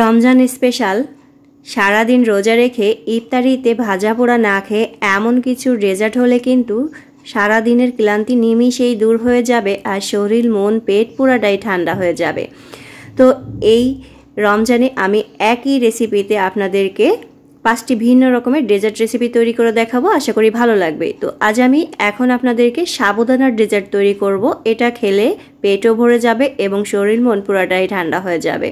Ramzan special সারাদিন রোজা রেখে ইফতারিতে ভাজা পোড়া না খেয়ে এমন কিছু ডেজার্ট হলে কিন্তু সারাদিনের ক্লান্তি নিমিষেই দূর হয়ে যাবে আর শরীর মন পেট পুরাটাই ঠান্ডা হয়ে যাবে। তো এই রমজানে আমি একই রেসিপিতে আপনাদেরকে 5টি ভিন্ন রকমের ডেজার্ট রেসিপি তৈরি করে দেখাবো, আশা করি ভালো লাগবে। তো আজ আমি এখন আপনাদেরকে সাবুদানার ডেজার্ট তৈরি করব। এটা খেলে পেটও ভরে যাবে এবং শরীর মন পুরাটাই ঠান্ডা হয়ে যাবে।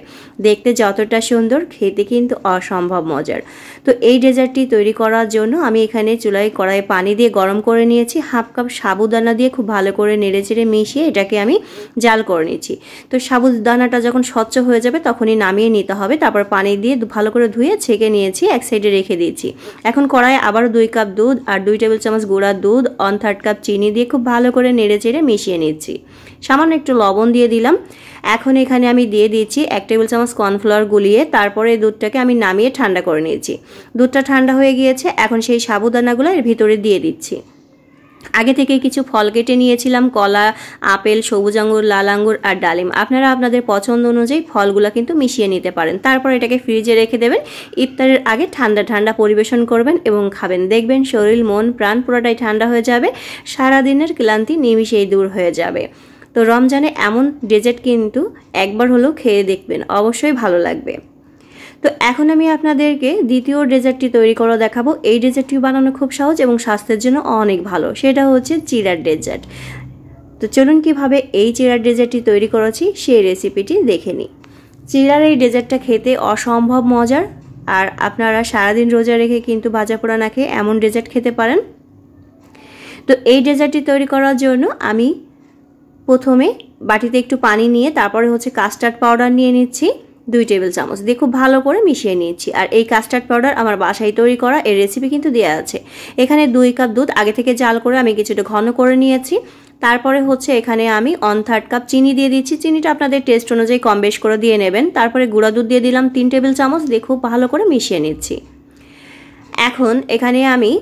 দেখতে যতটা সুন্দর, খেতে কিন্তু অসম্ভব মজার। তো এই ডেজার্টটি তৈরি করার জন্য আমি এখানে চুলায় কড়াইয়ে পানি দিয়ে গরম করে নিয়েছি। হাফ কাপ সাবুদানা দিয়ে খুব ভালো করে নেড়েচেড়ে মিশিয়ে এটাকে আমি জাল করে নিচ্ছি। তো সাবুদানাটা যখন স্বচ্ছ হয়ে যাবে তখনই নামিয়ে নিতে হবে। তারপর পানি দিয়ে ভালো করে ধুয়ে ছেঁকে নিয়েছি, এক সাইডে রেখে দিয়েছি। এখন কড়াইয়ে আবারও 2 কাপ দুধ আর 2 টেবিল চামচ গুঁড়া দুধ 1/3 কাপ চিনি দিয়ে খুব ভালো করে নেড়েচেড়ে মিশিয়ে নিচ্ছি। সামান্য একটু লবণ দিয়ে দিলাম। এখন এখানে আমি দিয়ে দিচ্ছি 1 টেবিল চামচ কর্নফ্লাওয়ার গুলিয়ে। তারপরে দুধটাকে আমি নামিয়ে ঠান্ডা করে নিয়েছি। দুধটা ঠান্ডা হয়ে গিয়েছে, এখন সেই সাবুদানাগুলো এর ভিতরে দিয়ে দিচ্ছি। আগে থেকে কিছু ফল কেটে নিয়েছিলাম, কলা, আপেল, সবুজ আঙ্গুর, লাল আঙ্গুর আর ডালিম। আপনারা আপনাদের পছন্দ অনুযায়ী ফলগুলো কিন্তু মিশিয়ে নিতে পারেন। তারপর এটাকে ফ্রিজে রেখে দেবেন। ইফতারের আগে ঠান্ডা ঠান্ডা পরিবেশন করবেন এবং খাবেন। দেখবেন শরীর মন প্রাণ পুরোটাই ঠান্ডা হয়ে যাবে, সারাদিনের ক্লান্তি নিমিষেই দূর হয়ে যাবে। তো রমজানে এমন ডেজার্ট কিন্তু একবার হলেও খেয়ে দেখবেন, অবশ্যই ভালো লাগবে। তো এখন আমি আপনাদেরকে দ্বিতীয় ডেজার্টটি তৈরি করে দেখাবো। এই ডেজার্টটি বানানো খুব সহজ এবং স্বাস্থ্যের জন্য অনেক ভালো, সেটা হচ্ছে চিড়ার ডেজার্ট। তো চলুন কিভাবে এই চিড়ার ডেজার্টটি তৈরি করেছি সেই রেসিপিটি দেখে নিই। চিড়ার এই ডেজার্টটা খেতে অসম্ভব মজার, আর আপনারা সারাদিন রোজা রেখে কিন্তু ভাজা পোড়া না খেয়ে এমন ডেজার্ট খেতে পারেন। তো এই ডেজার্টটি তৈরি করার জন্য আমি প্রথমে বাটিতে একটু পানি নিয়ে তারপরে হচ্ছে কাস্টার্ড পাউডার নিয়ে নিচ্ছি 2 টেবিল চামচ দিয়ে খুব ভালো করে মিশিয়ে নিচ্ছি। আর এই কাস্টার্ড পাউডার আমার বাসায় তৈরি করা, এর রেসিপি কিন্তু দেওয়া আছে। এখানে 2 কাপ দুধ আগে থেকে জাল করে আমি কিছুটা ঘন করে নিয়েছি। তারপরে হচ্ছে এখানে আমি 1/3 কাপ চিনি দিয়ে দিচ্ছি। চিনিটা আপনাদের টেস্ট অনুযায়ী কম বেশ করে দিয়ে নেবেন। তারপরে গুঁড়া দুধ দিয়ে দিলাম 3 টেবিল চামচ দিয়ে খুব ভালো করে মিশিয়ে নিচ্ছি। এখন এখানে আমি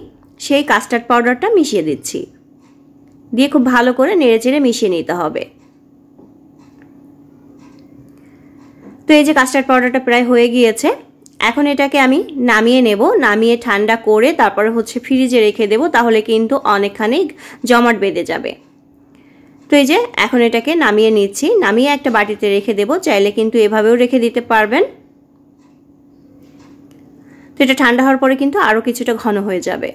সেই কাস্টার্ড পাউডারটা মিশিয়ে দিচ্ছি, দিয়ে খুব ভালো করে নেড়েচেড়ে মিশিয়ে নিতে হবে। তো এই যে কাস্টার্ড পাউডারটা প্রায় হয়ে গিয়েছে, এখন এটাকে আমি নামিয়ে নেব। নামিয়ে ঠান্ডা করে তারপরে হচ্ছে ফ্রিজে রেখে দেব, তাহলে কিন্তু অনেকখানি জমাট বেঁধে যাবে। তো এই যে এখন এটাকে নামিয়ে নিচ্ছি। নামিয়ে একটা বাটিতে রেখে দেব, চাইলে কিন্তু এভাবেও রেখে দিতে পারবেন। তো এটা ঠান্ডা হওয়ার পরে কিন্তু আরও কিছুটা ঘন হয়ে যাবে।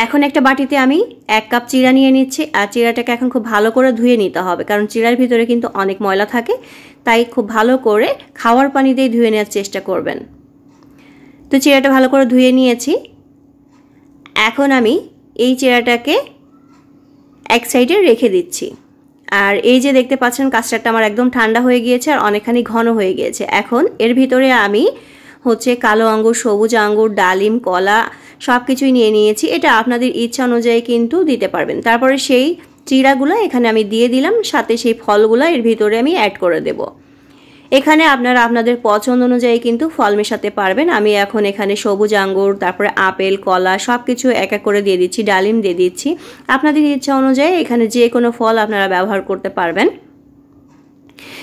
এখন একটা বাটিতে আমি 1 কাপ চিড়া নিয়ে নিচ্ছি। আর চিড়াটাকে এখন খুব ভালো করে ধুয়ে নিতে হবে, কারণ চিড়ার ভিতরে কিন্তু অনেক ময়লা থাকে, তাই খুব ভালো করে খাওয়ার পানি দিয়ে ধুয়ে নেওয়ার চেষ্টা করবেন। তো চিড়াটা ভালো করে ধুয়ে নিয়েছি। এখন আমি এই চিড়াটাকে এক সাইডে রেখে দিচ্ছি। আর এই যে দেখতে পাচ্ছেন কাস্টার্ডটা আমার একদম ঠান্ডা হয়ে গিয়েছে আর অনেকখানি ঘন হয়ে গিয়েছে। এখন এর ভিতরে আমি হচ্ছে কালো আঙ্গুর, সবুজ আঙ্গুর, ডালিম, কলা সব কিছুই নিয়ে নিয়েছি। এটা আপনাদের ইচ্ছা অনুযায়ী কিন্তু দিতে পারবেন। তারপরে সেই চিড়াগুলো এখানে আমি দিয়ে দিলাম, সাথে সেই ফলগুলো এর ভিতরে আমি অ্যাড করে দেব। এখানে আপনারা আপনাদের পছন্দ অনুযায়ী কিন্তু ফল মেশাতে পারবেন। আমি এখন এখানে সবুজ আঙ্গুর, তারপরে আপেল, কলা সব কিছু এক এক করে দিয়ে দিচ্ছি, ডালিম দিয়ে দিচ্ছি। আপনাদের ইচ্ছা অনুযায়ী এখানে যে কোনো ফল আপনারা ব্যবহার করতে পারবেন।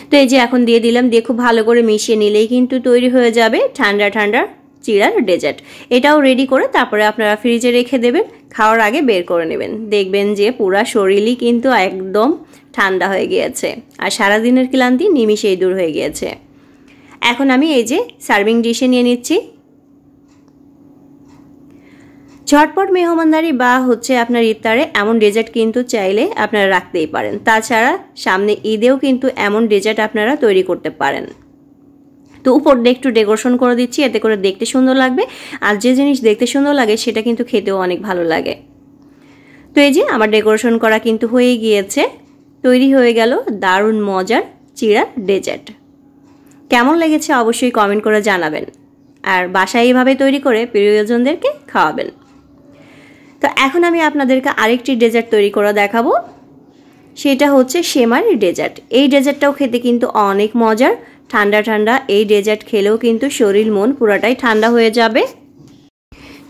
তো এই যে এখন দিয়ে দিলাম, দিয়ে খুব ভালো করে মিশিয়ে নিলেই কিন্তু তৈরি হয়ে যাবে ঠান্ডা ঠান্ডা চিড়ার ডেজার্ট। এটাও রেডি করে তারপরে আপনারা ফ্রিজে রেখে দেবেন, খাওয়ার আগে বের করে নেবেন। দেখবেন যে পুরা শরীরই কিন্তু একদম ঠান্ডা হয়ে গিয়েছে আর সারাদিনের ক্লান্তি নিমিষেই দূর হয়ে গিয়েছে। এখন আমি এই যে সার্ভিং ডিশে নিয়ে নিচ্ছি। ঝটপট মেহমানদারি বা হচ্ছে আপনার ইফতারে এমন ডেজার্ট কিন্তু চাইলে আপনারা রাখতেই পারেন। তাছাড়া সামনে ঈদেও কিন্তু এমন ডেজার্ট আপনারা তৈরি করতে পারেন। তো উপর দিয়ে একটু ডেকোরেশন করে দিচ্ছি, এতে করে দেখতে সুন্দর লাগবে। আর যে জিনিস দেখতে সুন্দর লাগে সেটা কিন্তু খেতেও অনেক ভালো লাগে। তো এই যে আমার ডেকোরেশন করা কিন্তু হয়ে গিয়েছে, তৈরি হয়ে গেল দারুণ মজার চিড়ার ডেজার্ট। কেমন লেগেছে অবশ্যই কমেন্ট করে জানাবেন, আর বাসায় এইভাবে তৈরি করে প্রিয়জনদেরকে খাওয়াবেন। তো এখন আমি আপনাদেরকে আরেকটি ডেজার্ট তৈরি করে দেখাবো, সেটা হচ্ছে সেমাই ডেজার্ট। এই ডেজার্টটাও খেতে কিন্তু অনেক মজার। ঠান্ডা ঠান্ডা এই ডেজার্ট খেলেও কিন্তু শরীর মন পুরাটাই ঠান্ডা হয়ে যাবে।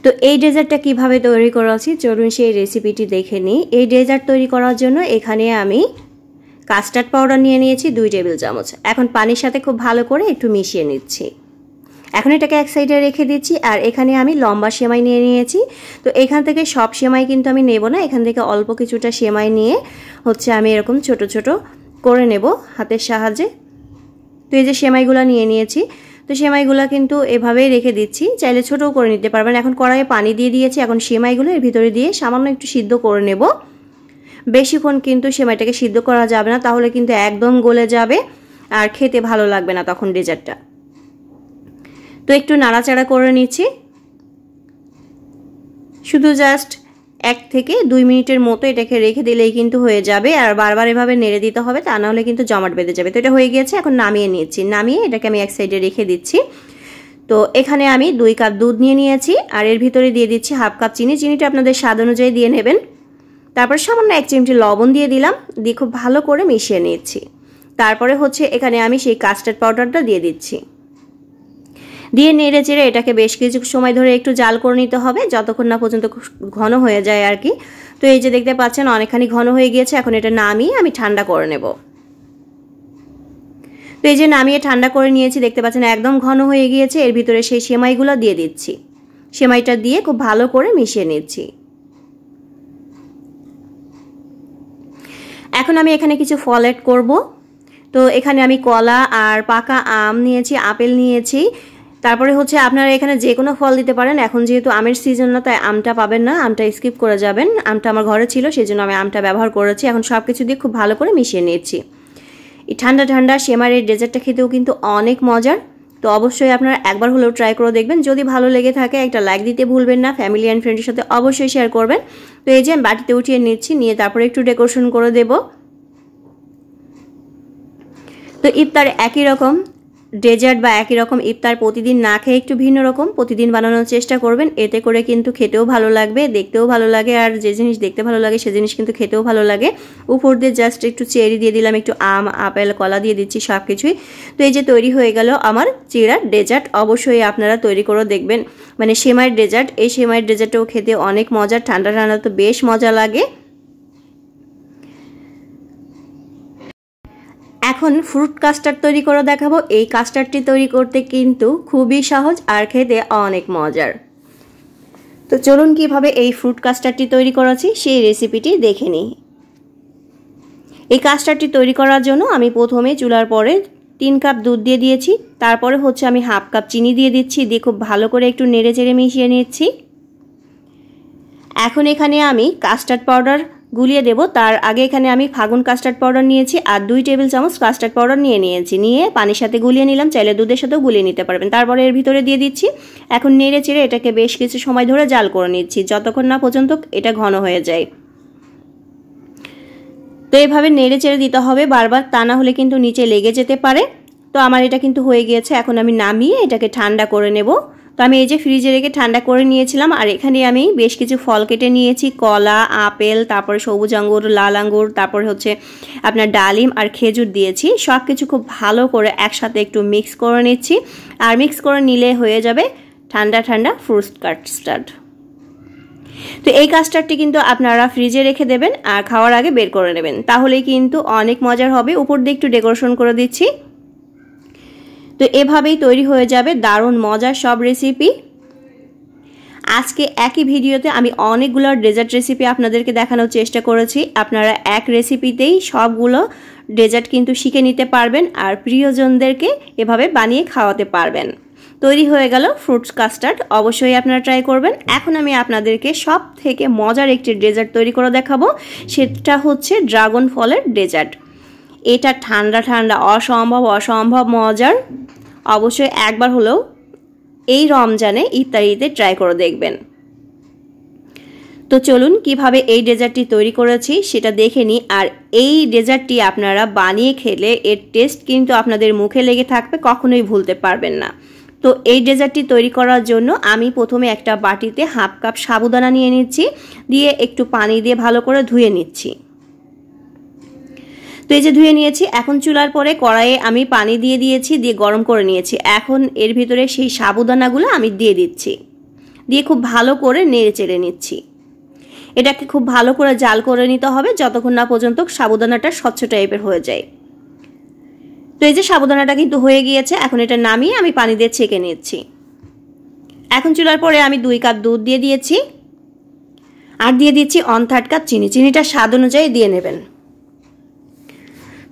তো এই ডেজার্টটা কিভাবে তৈরি করেছি চলুন সেই রেসিপিটি দেখে নিই। এই ডেজার্ট তৈরি করার জন্য এখানে আমি কাস্টার্ড পাউডার নিয়ে নিয়েছি 2 টেবিল চামচ। এখন পানির সাথে খুব ভালো করে একটু মিশিয়ে নিচ্ছি। এখন এটাকে এক সাইডে রেখে দিচ্ছি। আর এখানে আমি লম্বা সেমাই নিয়ে নিয়েছি। তো এখান থেকে সব সেমাই কিন্তু আমি নেব না, এখান থেকে অল্প কিছুটা সেমাই নিয়ে হচ্ছে আমি এরকম ছোট ছোট করে নেব হাতের সাহায্যে। তো এই যে সেমাইগুলো নিয়ে নিয়েছি, তো সেমাইগুলো কিন্তু এভাবেই রেখে দিচ্ছি, চাইলে ছোটও করে নিতে পারবেন। এখন কড়াইয়ে পানি দিয়ে দিয়েছি, এখন সেমাইগুলো এর ভিতরে দিয়ে সামান্য একটু সিদ্ধ করে নেব। বেশিক্ষণ কিন্তু সেমাইটাকে সিদ্ধ করা যাবে না, তাহলে কিন্তু একদম গলে যাবে আর খেতে ভালো লাগবে না তখন ডেজার্টটা। তো একটু নাড়াচাড়া করে নিচ্ছি, শুধু জাস্ট 1 থেকে 2 মিনিটের মতো এটাকে রেখে দিলেই কিন্তু হয়ে যাবে। আর বারবার এভাবে নেড়ে দিতে হবে, তা না হলে কিন্তু জমাট বেঁধে যাবে। তো এটা হয়ে গিয়েছে, এখন নামিয়ে নিচ্ছি। নামিয়ে এটাকে আমি এক সাইডে রেখে দিচ্ছি। তো এখানে আমি 2 কাপ দুধ নিয়ে নিয়েছি আর এর ভিতরে দিয়ে দিচ্ছি হাফ কাপ চিনি। চিনিটা আপনাদের স্বাদ অনুযায়ী দিয়ে নেবেন। তারপর সামান্য 1 চিমটি লবণ দিয়ে দিলাম, দিয়ে খুব ভালো করে মিশিয়ে নিচ্ছি। তারপরে হচ্ছে এখানে আমি সেই কাস্টার্ড পাউডারটা দিয়ে দিচ্ছি, দিয়ে নেড়ে চেড়ে এটাকে বেশ কিছু সময় ধরে একটু জাল করে নিতে হবে, যতক্ষণ না পর্যন্ত ঘন হয়ে যায় আর কি। তো এই যে দেখতে পাচ্ছেন অনেকখানি ঘন হয়ে গিয়েছে। এখন এটা নামিয়ে আমি ঠান্ডা করে নেব। তো এই যে নামিয়ে ঠান্ডা করে নিয়েছি, দেখতে পাচ্ছেন একদম ঘন হয়ে গিয়েছে। এর ভিতরে সেই সেমাইগুলো দিয়ে দিচ্ছি, সেমাইটা দিয়ে খুব ভালো করে মিশিয়ে নিচ্ছি। এখন আমি এখানে কিছু ফল অ্যাড করব। তো এখানে আমি কলা আর পাকা আম নিয়েছি, আপেল নিয়েছি। তারপরে হচ্ছে আপনারা এখানে যে কোনো ফল দিতে পারেন। এখন যেহেতু আমের সিজন না, তাই আমটা পাবেন না, আমটা স্কিপ করে যাবেন। আমটা আমার ঘরে ছিল, সেই জন্য আমি আমটা ব্যবহার করেছি। এখন সব কিছু দিয়ে খুব ভালো করে মিশিয়ে নিচ্ছি। এই ঠান্ডা ঠান্ডা সেমাইয়ের ডেজার্টটা খেতেও কিন্তু অনেক মজার। তো অবশ্যই আপনারা একবার হলেও ট্রাই করে দেখবেন। যদি ভালো লেগে থাকে একটা লাইক দিতে ভুলবেন না, ফ্যামিলি অ্যান্ড ফ্রেন্ডের সাথে অবশ্যই শেয়ার করবেন। তো এই যে আমি বাটিতে উঠিয়ে নিচ্ছি, নিয়ে তারপরে একটু ডেকোরেশন করে দেব। তো ইফতার একই রকম ডেজার্ট বা একই রকম ইফতার প্রতিদিন না খেয়ে একটু ভিন্ন রকম প্রতিদিন বানানোর চেষ্টা করবেন। এতে করে কিন্তু খেতেও ভালো লাগবে, দেখতেও ভালো লাগে। আর যে জিনিস দেখতে ভালো লাগে সে জিনিস কিন্তু খেতেও ভালো লাগে। উপর দিয়ে জাস্ট একটু চেরি দিয়ে দিলাম, একটু আম, আপেল, কলা দিয়ে দিচ্ছি সব কিছুই। তো এই যে তৈরি হয়ে গেল আমার চিড়ার ডেজার্ট। অবশ্যই আপনারা তৈরি করে দেখবেন, মানে সেমাইয়ের ডেজার্ট। এই সেমাইয়ের ডেজার্টটাও খেতে অনেক মজার, ঠান্ডা ঠান্ডা তো বেশ মজা লাগে। এখন ফ্রুট কাস্টার্ড তৈরি করে দেখাবো। এই কাস্টার্ডটি তৈরি করতে কিন্তু খুবই সহজ আর খেতে অনেক মজার। তো চলুন কিভাবে এই ফ্রুট কাস্টার্ডটি তৈরি করেছি সেই রেসিপিটি দেখে নিই। এই কাস্টার্ডটি তৈরি করার জন্য আমি প্রথমে চুলার পরে 3 কাপ দুধ দিয়ে দিয়েছি। তারপরে হচ্ছে আমি হাফ কাপ চিনি দিয়ে দিচ্ছি, দিয়ে খুব ভালো করে একটু নেড়ে চেড়ে মিশিয়ে নিচ্ছি। এখন এখানে আমি কাস্টার্ড পাউডার গুলিয়ে দেব। তার আগে এখানে আমি ফাগুন কাস্টার্ড পাউডার নিয়েছি আর 2 টেবিল চামচ কাস্টার্ড পাউডার নিয়ে পানির সাথে গুলিয়ে নিলাম, চাইলে দুধের সাথেও গুলিয়ে নিতে পারবেন। তারপরে এর ভিতরে দিয়ে দিচ্ছি। এখন নেড়ে চেড়ে এটাকে বেশ কিছু সময় ধরে জাল করে নিচ্ছি, যতক্ষণ না পর্যন্ত এটা ঘন হয়ে যায়। তো এভাবে নেড়ে চেড়ে দিতে হবে বারবার, তা না হলে কিন্তু নিচে লেগে যেতে পারে। তো আমার এটা কিন্তু হয়ে গিয়েছে। এখন আমি নামিয়ে এটাকে ঠান্ডা করে নেব। তো আমি এই যে ফ্রিজে রেখে ঠান্ডা করে নিয়েছিলাম। আর এখানে আমি বেশ কিছু ফল কেটে নিয়েছি, কলা, আপেল, তারপরে সবুজ আঙ্গুর, লাল আঙ্গুর, তারপরে হচ্ছে আপনার ডালিম আর খেজুর দিয়েছি। সব কিছু খুব ভালো করে একসাথে একটু মিক্স করে নিচ্ছি। আর মিক্স করে নিলে হয়ে যাবে ঠান্ডা ঠান্ডা ফ্রুট কাস্টার্ড। তো এই কাস্টার্ডটি কিন্তু আপনারা ফ্রিজে রেখে দেবেন আর খাওয়ার আগে বের করে নেবেন, তাহলেই কিন্তু অনেক মজার হবে। উপর দিয়ে একটু ডেকোরেশন করে দিচ্ছি। তো এভাবেই তৈরি হয়ে যাবে দারুণ মজার সব রেসিপি। আজকে একই ভিডিওতে আমি অনেকগুলো ডেজার্ট রেসিপি আপনাদেরকে দেখানোর চেষ্টা করেছি। আপনারা এক রেসিপিতেই সবগুলো ডেজার্ট কিন্তু শিখে নিতে পারবেন আর প্রিয়জনদেরকে এভাবে বানিয়ে খাওয়াতে পারবেন। তৈরি হয়ে গেল ফ্রুটস কাস্টার্ড। অবশ্যই আপনারা ট্রাই করবেন। এখন আমি আপনাদেরকে সব থেকে মজার একটি ডেজার্ট তৈরি করে দেখাবো, সেটা হচ্ছে ড্রাগন ফলের ডেজার্ট। এটা ঠান্ডা ঠান্ডা অসম্ভব মজার। অবশ্যই একবার হলেও এই রমজানে ইফতারিতে ট্রাই করে দেখবেন। তো চলুন কিভাবে এই ডেজার্টটি তৈরি করেছি সেটা দেখে নিই। আর এই ডেজার্টটি আপনারা বানিয়ে খেলে এর টেস্ট কিন্তু আপনাদের মুখে লেগে থাকবে, কখনোই ভুলতে পারবেন না। তো এই ডেজার্টটি তৈরি করার জন্য আমি প্রথমে একটা বাটিতে হাফ কাপ সাবুদানা নিয়ে নিচ্ছি, দিয়ে একটু পানি দিয়ে ভালো করে ধুয়ে নিচ্ছি। তো এই যে ধুয়ে নিয়েছি। এখন চুলার পরে কড়াইয়ে আমি পানি দিয়ে দিয়েছি, দিয়ে গরম করে নিয়েছি। এখন এর ভিতরে সেই সাবুদানাগুলো আমি দিয়ে দিচ্ছি, দিয়ে খুব ভালো করে নেড়ে চেড়ে নিচ্ছি। এটাকে খুব ভালো করে জাল করে নিতে হবে যতক্ষণ না পর্যন্ত সাবুদানাটা স্বচ্ছ টাইপের হয়ে যায়। তো এই যে সাবুদানাটা কিন্তু হয়ে গিয়েছে, এখন এটা নামিয়ে আমি পানি দিয়ে ছেঁকে নিচ্ছি। এখন চুলার পরে আমি 2 কাপ দুধ দিয়ে দিয়েছি আর দিয়ে দিচ্ছি 1/3 কাপ চিনি। চিনিটা স্বাদ অনুযায়ী দিয়ে নেবেন।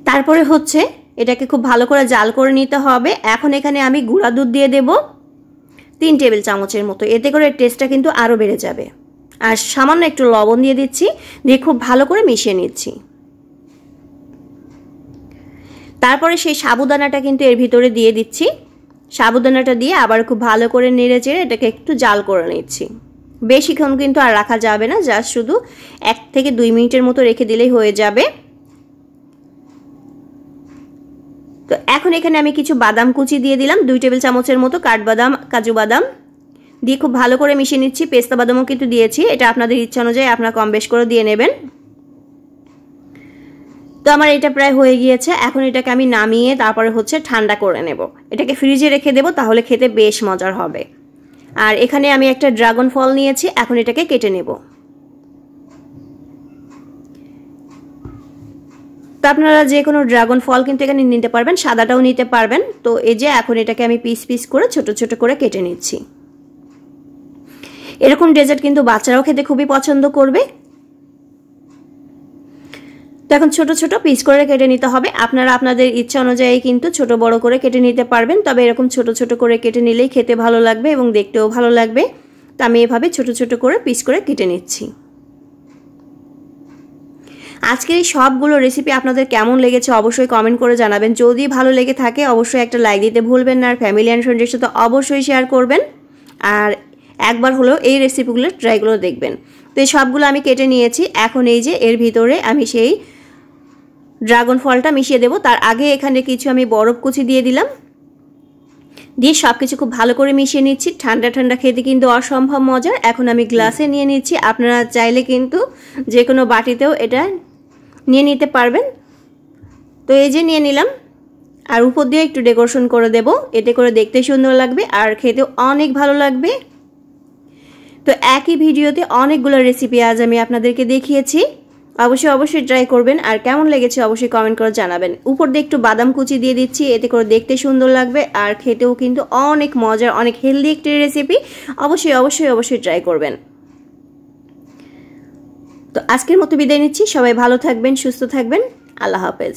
তারপরে হচ্ছে এটাকে খুব ভালো করে জাল করে নিতে হবে। এখন এখানে আমি গুঁড়া দুধ দিয়ে দেব 3 টেবিল চামচের মতো, এতে করে টেস্টটা কিন্তু আরও বেড়ে যাবে। আর সামান্য একটু লবণ দিয়ে দিচ্ছি, দিয়ে খুব ভালো করে মিশিয়ে নিচ্ছি। তারপরে সেই সাবুদানাটা কিন্তু এর ভিতরে দিয়ে দিচ্ছি। সাবুদানাটা দিয়ে আবার খুব ভালো করে নেড়ে চেড়ে এটাকে একটু জাল করে নিচ্ছি। বেশিক্ষণ কিন্তু আর রাখা যাবে না, জাস্ট শুধু 1 থেকে 2 মিনিটের মতো রেখে দিলেই হয়ে যাবে। তো এখন এখানে আমি কিছু বাদাম কুচি দিয়ে দিলাম, 2 টেবিল চামচের মতো কাঠবাদাম, কাজু বাদাম দিয়ে খুব ভালো করে মিশিয়ে নিচ্ছি। পেস্তা বাদামও কিন্তু দিয়েছি, এটা আপনাদের ইচ্ছা অনুযায়ী আপনারা কম বেশ করে দিয়ে নেবেন। তো আমার এটা প্রায় হয়ে গিয়েছে। এখন এটাকে আমি নামিয়ে তারপরে হচ্ছে ঠান্ডা করে নেব। এটাকে ফ্রিজে রেখে দেব, তাহলে খেতে বেশ মজার হবে। আর এখানে আমি একটা ড্রাগন ফল নিয়েছি, এখন এটাকে কেটে নেব। তো আপনারা যে কোনো ড্রাগন ফল কিন্তু এখানে নিতে পারবেন, সাদাটাও নিতে পারবেন। তো এই যে এখন এটাকে আমি পিস পিস করে ছোট ছোট করে কেটে নিচ্ছি। এরকম ডেজার্ট কিন্তু বাচ্চারাও খেতে খুবই পছন্দ করবে। তো এখন ছোট ছোট পিস করে কেটে নিতে হবে। আপনারা আপনাদের ইচ্ছা অনুযায়ী কিন্তু ছোট বড় করে কেটে নিতে পারবেন, তবে এরকম ছোট ছোট করে কেটে নিলেই খেতে ভালো লাগবে এবং দেখতেও ভালো লাগবে। তো আমি এভাবে ছোট ছোট করে পিস করে কেটে নিচ্ছি। আজকের এই সবগুলো রেসিপি আপনাদের কেমন লেগেছে অবশ্যই কমেন্ট করে জানাবেন। যদি ভালো লেগে থাকে অবশ্যই একটা লাইক দিতে ভুলবেন না, আর ফ্যামিলি অ্যান্ড ফ্রেন্ডের সাথে অবশ্যই শেয়ার করবেন। আর একবার হলেও এই রেসিপিগুলো ট্রাইগুলো দেখবেন। তো এই সবগুলো আমি কেটে নিয়েছি। এখন এই যে এর ভিতরে আমি সেই ড্রাগন ফলটা মিশিয়ে দেব। তার আগে এখানে কিছু আমি বরফ কুচি দিয়ে দিলাম, দিয়ে সব কিছু খুব ভালো করে মিশিয়ে নিচ্ছি। ঠান্ডা ঠান্ডা খেতে কিন্তু অসম্ভব মজার। এখন আমি গ্লাসে নিয়ে নিচ্ছি, আপনারা চাইলে কিন্তু যে কোনো বাটিতেও এটা নিয়ে নিতে পারবেন। তো এই যে নিয়ে নিলাম, আর উপর দিয়ে একটু ডেকোরেশন করে দেব, এতে করে দেখতে সুন্দর লাগবে আর খেতেও অনেক ভালো লাগবে। তো একই ভিডিওতে অনেকগুলো রেসিপি আজ আমি আপনাদেরকে দেখিয়েছি, অবশ্যই ট্রাই করবেন। আর কেমন লেগেছে অবশ্যই কমেন্ট করে জানাবেন। উপর দিয়ে একটু বাদাম কুচি দিয়ে দিচ্ছি, এতে করে দেখতে সুন্দর লাগবে আর খেতেও কিন্তু অনেক মজার, অনেক হেলদি একটি রেসিপি। অবশ্যই ট্রাই করবেন। তো আজকের মতো বিদায় নিচ্ছি। সবাই ভালো থাকবেন, সুস্থ থাকবেন। আল্লাহ হাফেজ।